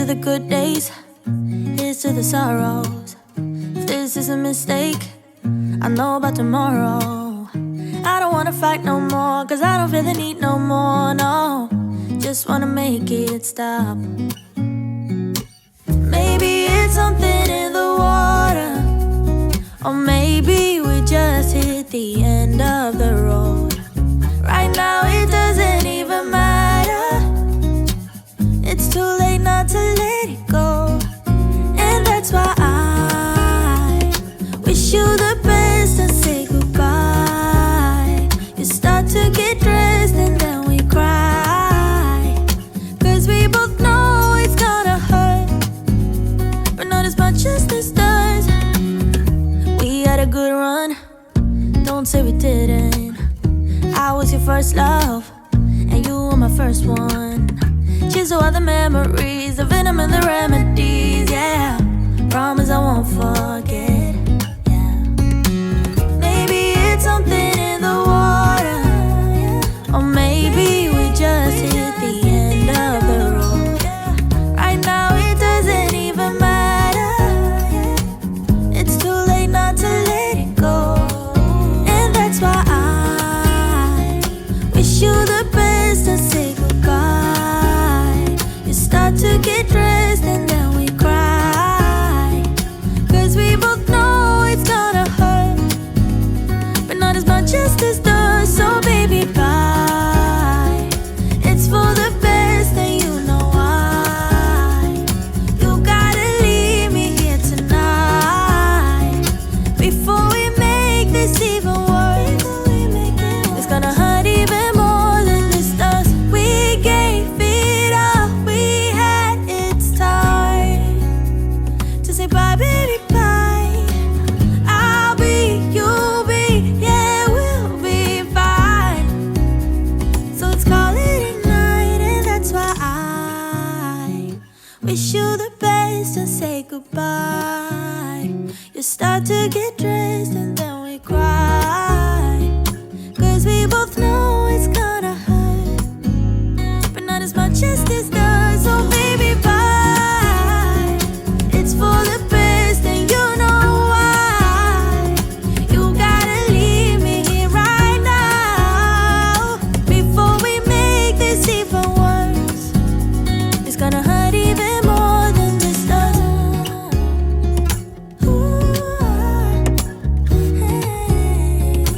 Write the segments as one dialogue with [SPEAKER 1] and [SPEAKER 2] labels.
[SPEAKER 1] the good days, here's to the sorrows. If this is a mistake, I know about tomorrow. I don't wanna fight no more, cause I don't feel the need no more, no. Just wanna make it stop. Maybe it's something in the water, or maybe we just hit the end of the road. Right now it doesn't even matter. It's too late not to let it go. And that's why I wish you the best and say goodbye. You start to get dressed and then we cry, cause we both know it's gonna hurt, but not as much as this does. We had a good run, don't say we didn't. I was your first love, and you were my first one. Cheers to all the memories, the venom and the remedies, yeah. Promise I won't forget, yeah. Maybe it's something in the water, or maybe we just hit the end of the road. Right now it doesn't even matter. It's too late not to let it go. And that's why I wish you the best and say goodbye. You start to get dressed and then we cry, cause we both know it's gonna hurt, but not as much as this does. So baby, bye. It's for the best and you know why. You gotta leave me here tonight before we make this even worse. It's gonna hurt even more than this does. We gave it all we had. It's time to say bye, baby, bye. I'll be, you'll be, yeah, we'll be fine. So let's call it a night, and that's why I wish you the best and say goodbye. You start to get dressed and then we cry, cause we both know it's gonna hurt, but not as much as this does. So baby, bye. It's for the best and you know why. You gotta leave me here right now before we make this even worse. It's gonna hurt even more than this does. Ooh, hey.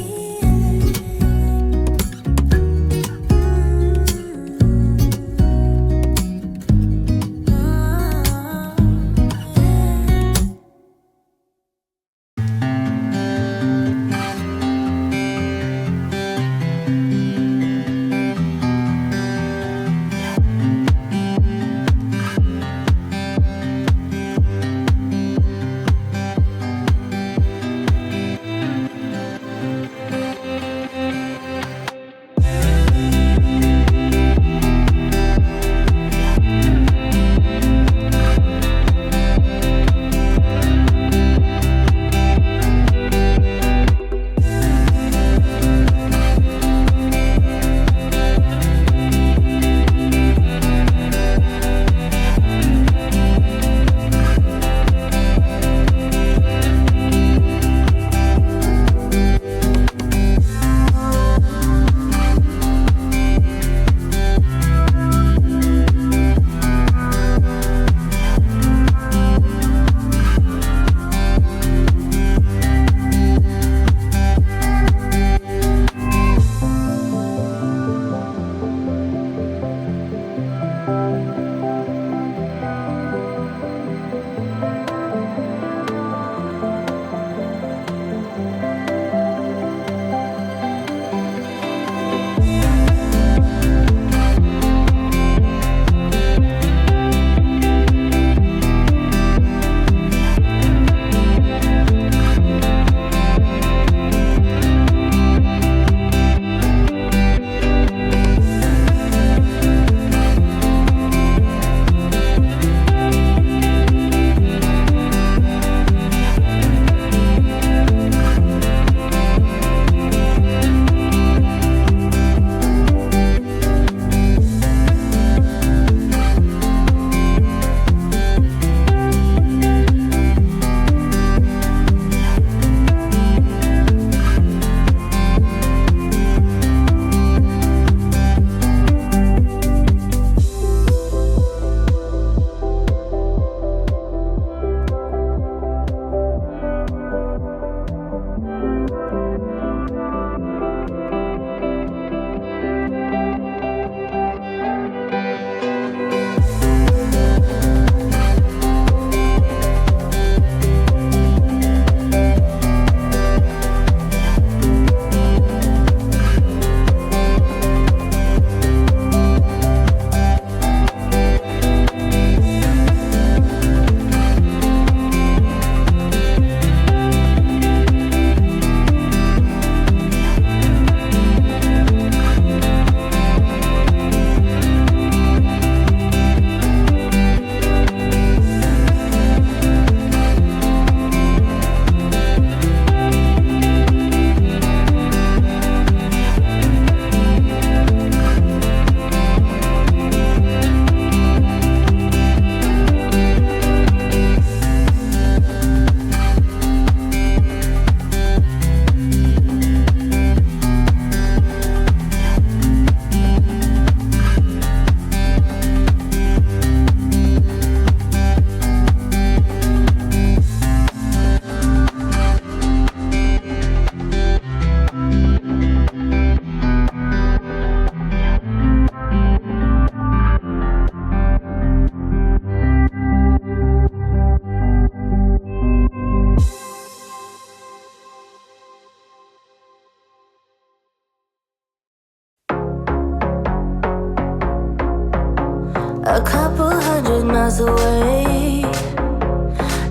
[SPEAKER 1] away,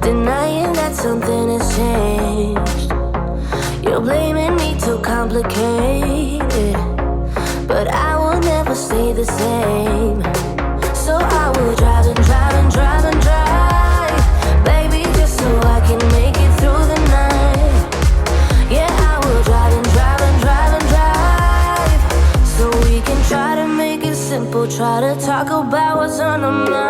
[SPEAKER 1] denying that something has changed. You're blaming me too complicated, but I will never stay the same. So I will drive and drive and drive and drive, baby, just so I can make it through the night. Yeah, I will drive and drive and drive and drive, so we can try to make it simple. Try to talk about what's on our mind.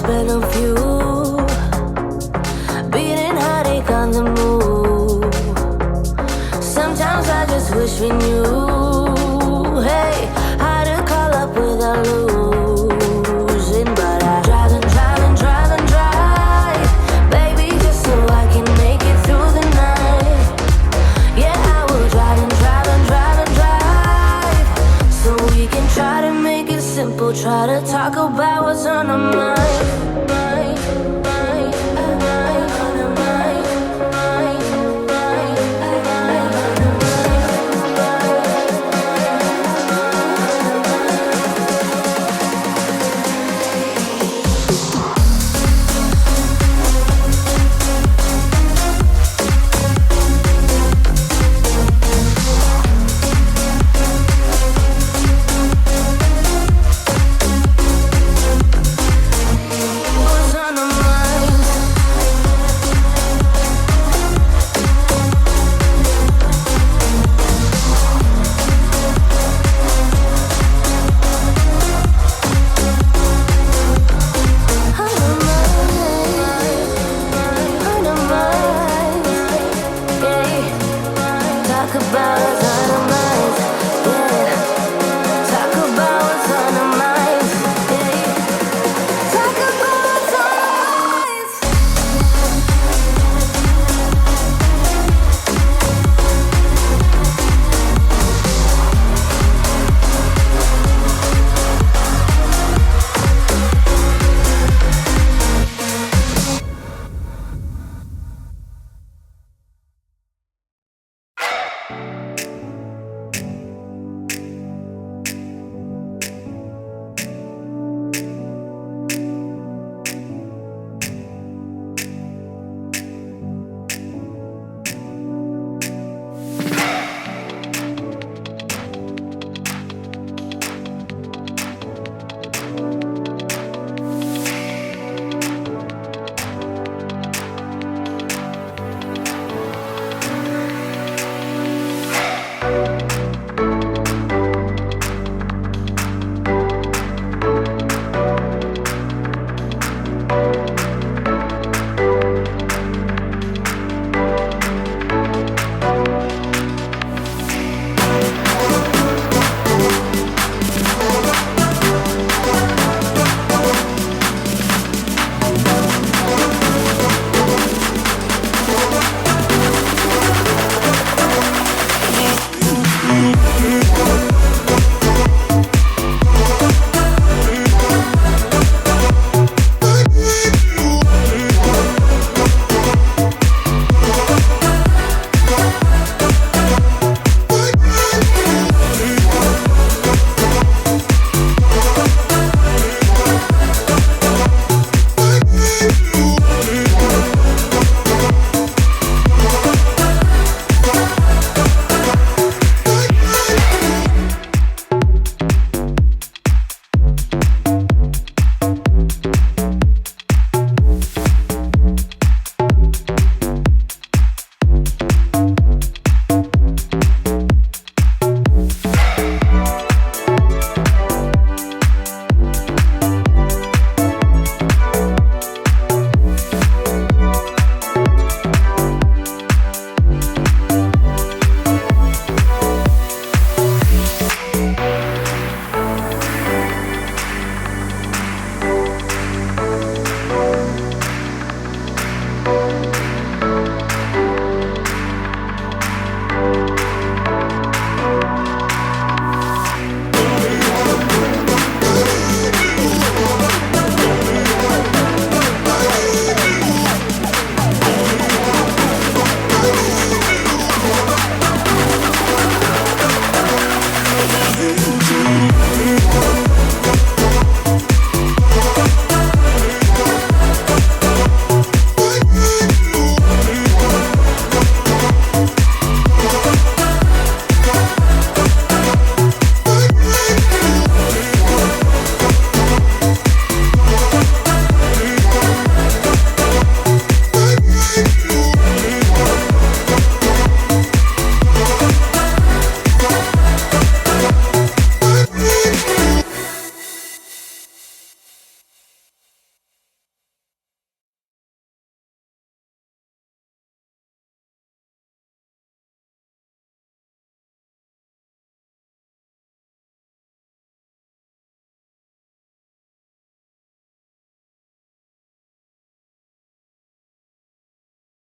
[SPEAKER 1] Spend on fuel, beating heartache on the move. Sometimes I just wish we knew, hey, how to call up without losing. But I drive and drive and drive and drive, baby, just so I can make it through the night. Yeah, I will drive and drive and drive and drive, so we can try to make it simple. Try to talk about what's on our mind.